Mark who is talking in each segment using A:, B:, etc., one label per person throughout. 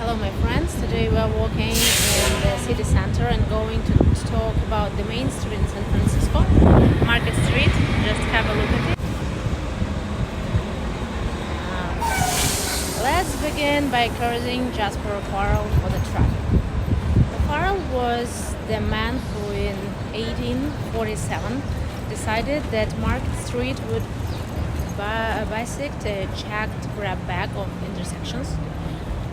A: Hello my friends, today we are walking in the city center and going to talk about the main street in San Francisco, Market Street. Just have a look at it. Let's begin by cursing Jasper Farrell for the traffic. Farrell was the man who in 1847 decided that Market Street would bisect a jagged grab-bag of intersections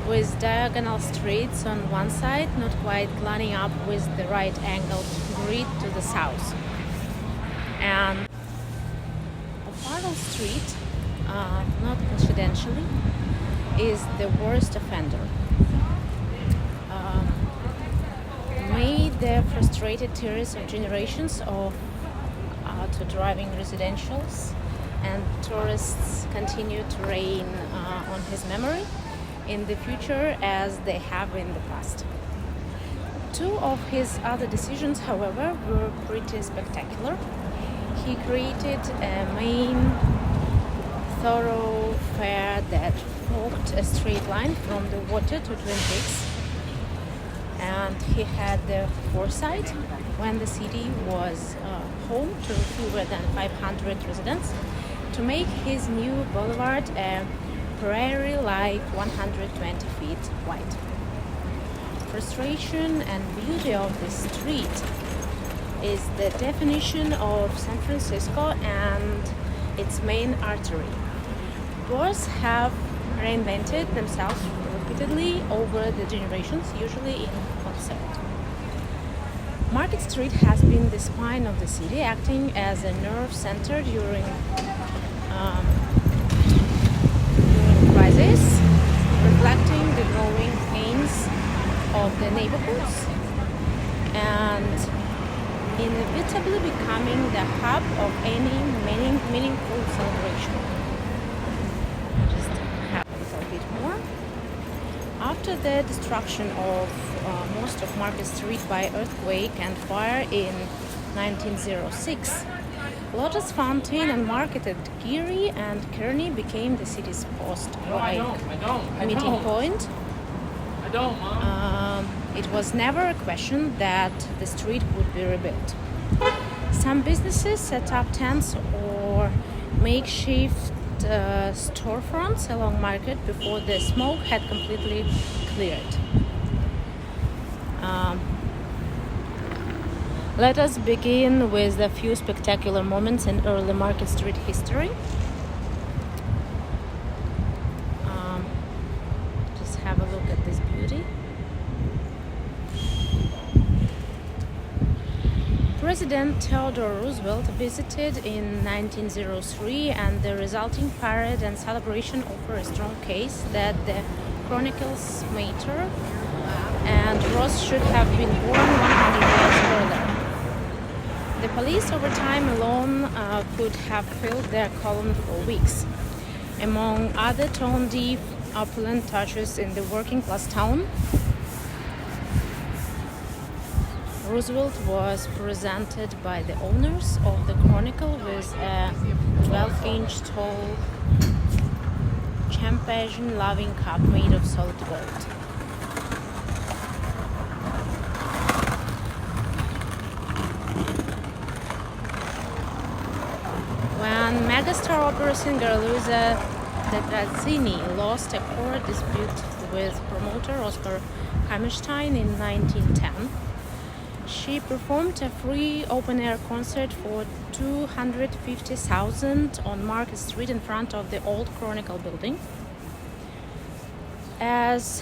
A: with diagonal streets on one side, not quite lining up with the right angled grid to the south. And Farrell Street, not coincidentally, is the worst offender. Made the frustrated tears of generations of auto-driving residentials and tourists continue to reign on his memory in the future as they have in the past. Two of his other decisions, however, were pretty spectacular. He created a main thoroughfare that forked a straight line from the water to Twin Peaks, and he had the foresight, when the city was home to fewer than 500 residents, to make his new boulevard a prairie like 120 feet wide. Frustration and beauty of this street is the definition of San Francisco and its main artery. Both have reinvented themselves repeatedly over the generations, usually in concert. Market Street has been the spine of the city, acting as a nerve center during crisis, reflecting the growing pains of the neighborhoods and inevitably becoming the hub of any meaningful celebration. Just have a little bit more. After the destruction of most of Market Street by earthquake and fire in 1906, Lotus Fountain and Market at Geary and Kearny became the city's post-war meeting point. It was never a question that the street would be rebuilt. Some businesses set up tents or makeshift storefronts along Market before the smoke had completely cleared. Let us begin with a few spectacular moments in early Market Street history. Just have a look at this beauty. President Theodore Roosevelt visited in 1903, and the resulting parade and celebration offer a strong case that the Chronicles matter and Ross should have been born 100 years earlier. The police over time alone could have filled their column for weeks. Among other tone-deaf, opulent touches in the working-class town, Roosevelt was presented by the owners of the Chronicle with a 12-inch tall champagne-loving cup made of solid gold. When megastar opera singer Luisa Tetrazzini lost a court dispute with promoter Oscar Hammerstein in 1910, she performed a free open-air concert for 250,000 on Market Street in front of the old Chronicle building. As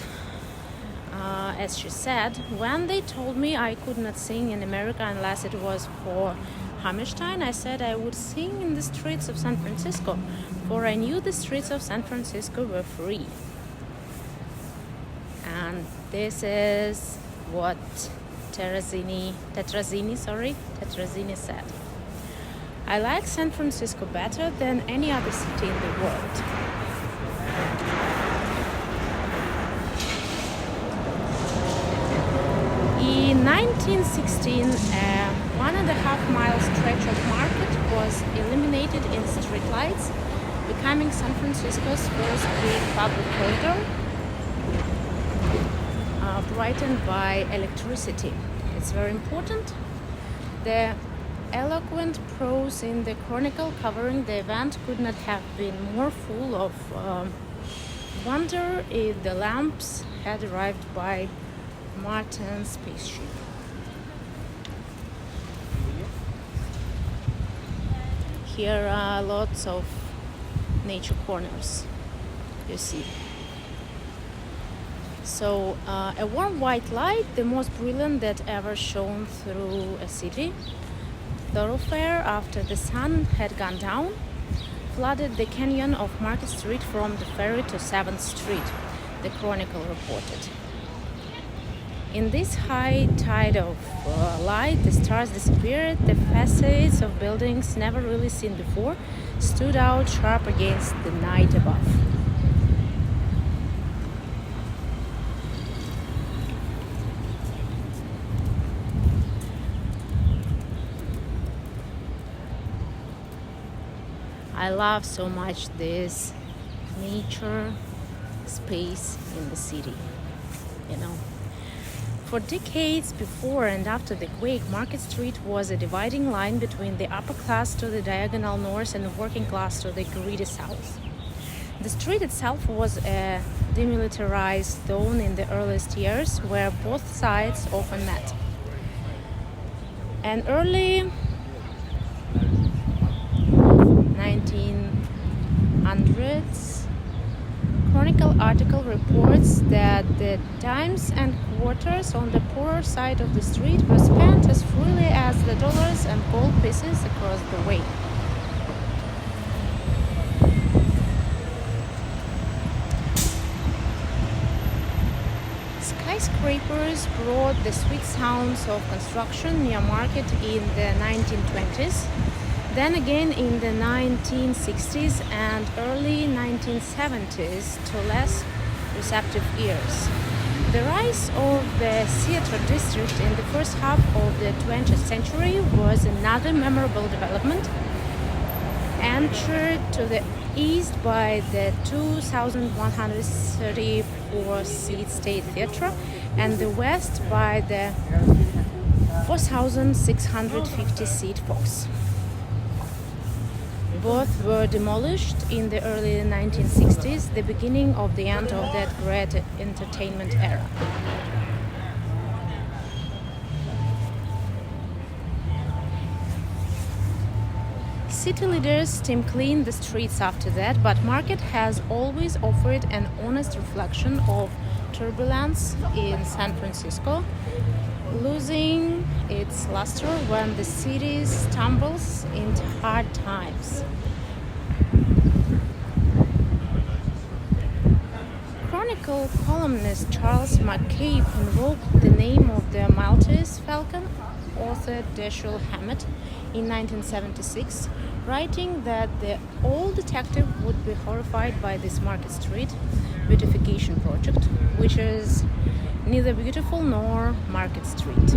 A: she said, when they told me I could not sing in America unless it was for Hammerstein, I said I would sing in the streets of San Francisco, for I knew the streets of San Francisco were free. And this is what Tetrazzini said. I like San Francisco better than any other city in the world. In 1916, a 1.5-mile stretch of Market was illuminated in streetlights, becoming San Francisco's first big public corridor. brightened by electricity. It's very important. The eloquent prose in the chronicle covering the event could not have been more full of wonder if the lamps had arrived by Martin's spaceship. Here are lots of nature corners, you see. So a warm white light, the most brilliant that ever shone through a city thoroughfare after the sun had gone down, flooded the canyon of Market Street from the ferry to 7th Street, the Chronicle reported. In this high tide of light, the stars disappeared, the facades of buildings never really seen before stood out sharp against the night above. I love so much this nature space in the city, you know. For decades before and after the quake, Market Street was a dividing line between the upper class to the diagonal north and the working class to the greedy south. The street itself was a demilitarized zone in the earliest years where both sides often met. An early 1900s Chronicle article reports that the dimes and quarters on the poorer side of the street were spent as freely as the dollars and gold pieces across the way. Skyscrapers brought the sweet sounds of construction near Market in the 1920s. Then again in the 1960s and early 1970s to less receptive ears. The rise of the theater district in the first half of the 20th century was another memorable development, anchored to the east by the 2,134-seat State Theatre and the west by the 4,650-seat Fox. Both were demolished in the early 1960s, the beginning of the end of that great entertainment era. City leaders steam cleaned the streets after that, but Market has always offered an honest reflection of turbulence in San Francisco, losing its luster when the city stumbles into hard times. Chronicle columnist Charles McCabe invoked the name of the Maltese Falcon author Dashiell Hammett in 1976, writing that the old detective would be horrified by this Market Street beautification project, which is neither beautiful nor Market Street.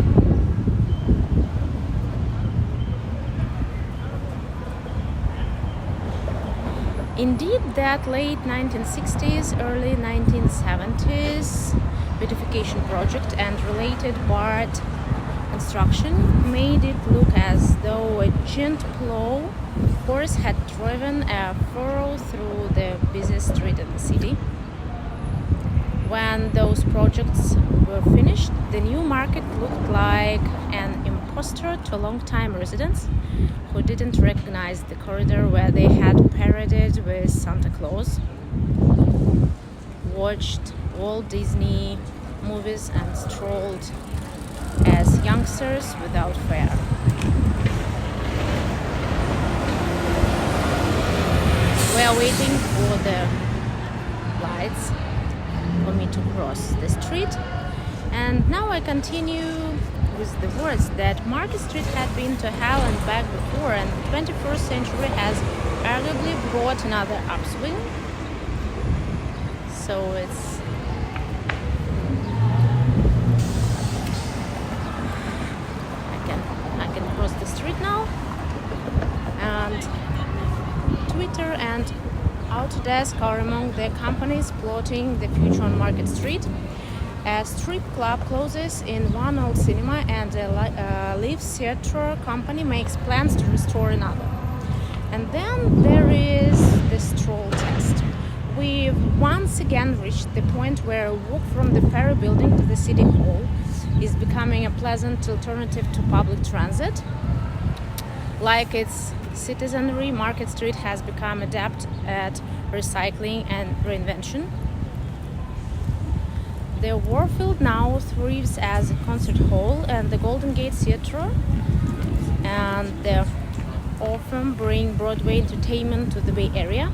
A: Indeed, that late 1960s, early 1970s beautification project and related BART construction made it look as though a giant plow horse had driven a furrow through the busiest street in the city. When those projects were finished, the new Market looked like an imposter to long-time residents who didn't recognize the corridor where they had paraded with Santa Claus, watched Walt Disney movies and strolled as youngsters without fare. We are waiting for the lights for me to cross the street, and now I continue with the words that Market Street had been to hell and back before, and the 21st century has arguably brought another upswing. So I can cross the street now, and Twitter and Autodesk are among the companies plotting the future on Market Street. A strip club closes in one old cinema, and a live theatre company makes plans to restore another. And then there is the stroll test. We've once again reached the point where a walk from the Ferry Building to the City Hall is becoming a pleasant alternative to public transit. Like its citizenry, Market Street has become adept at recycling and reinvention. The Warfield now thrives as a concert hall, and the Golden Gate Theatre and the often bring Broadway entertainment to the Bay Area.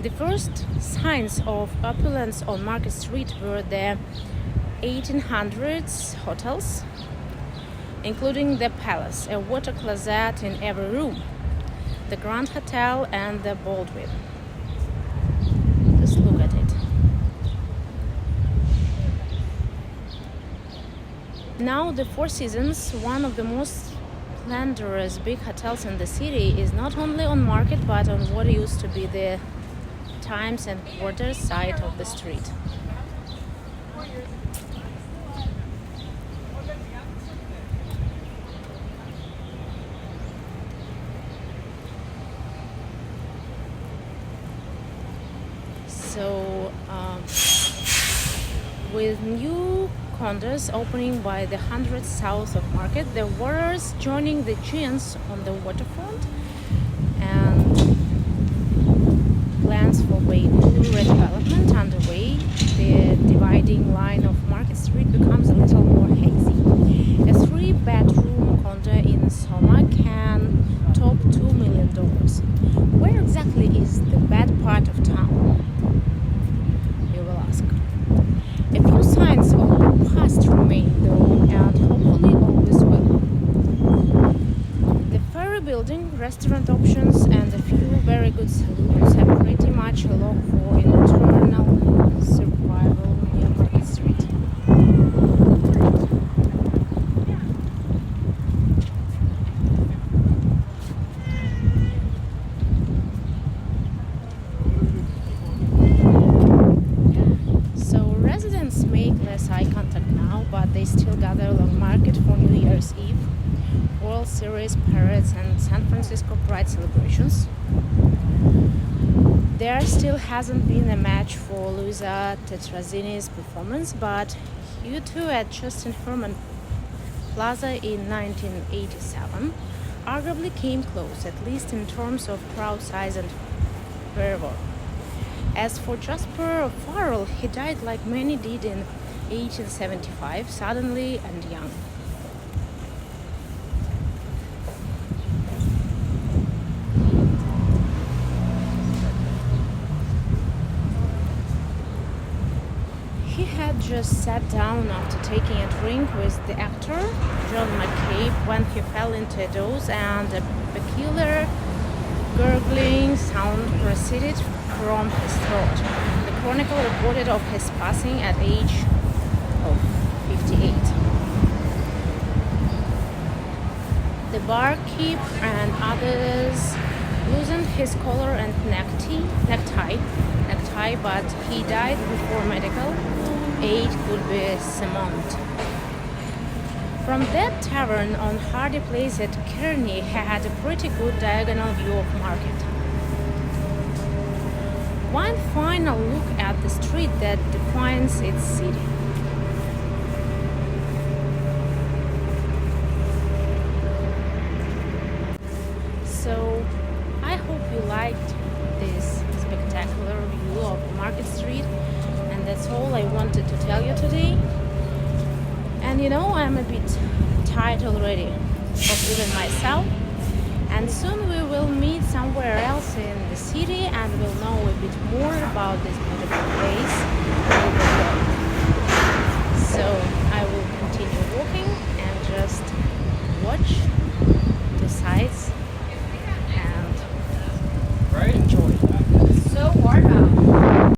A: The first signs of opulence on Market Street were the 1800s hotels, including the Palace, a water closet in every room, the Grand Hotel and the Baldwin. Just look at it. Now the Four Seasons, one of the most splendorous big hotels in the city, is not only on Market but on what used to be the Times and Quarters side of the street. So with new condos opening by the hundreds south of Market, the Warriors joining the Giants on the waterfront, and plans for Bay Blue redevelopment underway, the dividing line of Market Street becomes a little more hazy. A 3-bedroom condo in Soma can top $2 million. Where exactly is the bad part of town, you will ask? A few signs of the past remain though, and hopefully always will. The Ferry Building, restaurant options, and a few very good saloons have pretty much a lock for internal survival near Market Street. Residents make less eye contact now, but they still gather along Market for New Year's Eve, World Series parades, and San Francisco Pride celebrations. There still hasn't been a match for Luisa Tetrazzini's performance, but U2 at Justin Herman Plaza in 1987 arguably came close, at least in terms of crowd size and fervor. As for Jasper Farrell, he died like many did in 1875, suddenly and young. He had just sat down after taking a drink with the actor John McCabe when he fell into a doze, and a peculiar gurgling sound proceeded from his throat. The Chronicle reported of his passing at age of 58. The barkeep and others loosened his collar and necktie, but he died before medical aid could be summoned. From that tavern on Hardy Place at Kearney had a pretty good diagonal view of Market. One final look at the street that defines its city. So, I hope you liked this spectacular view of Market Street, and that's all I wanted to tell you today. And I'm a bit tired already of even myself. And soon we will meet somewhere else in the city, and we'll know a bit more about this beautiful place.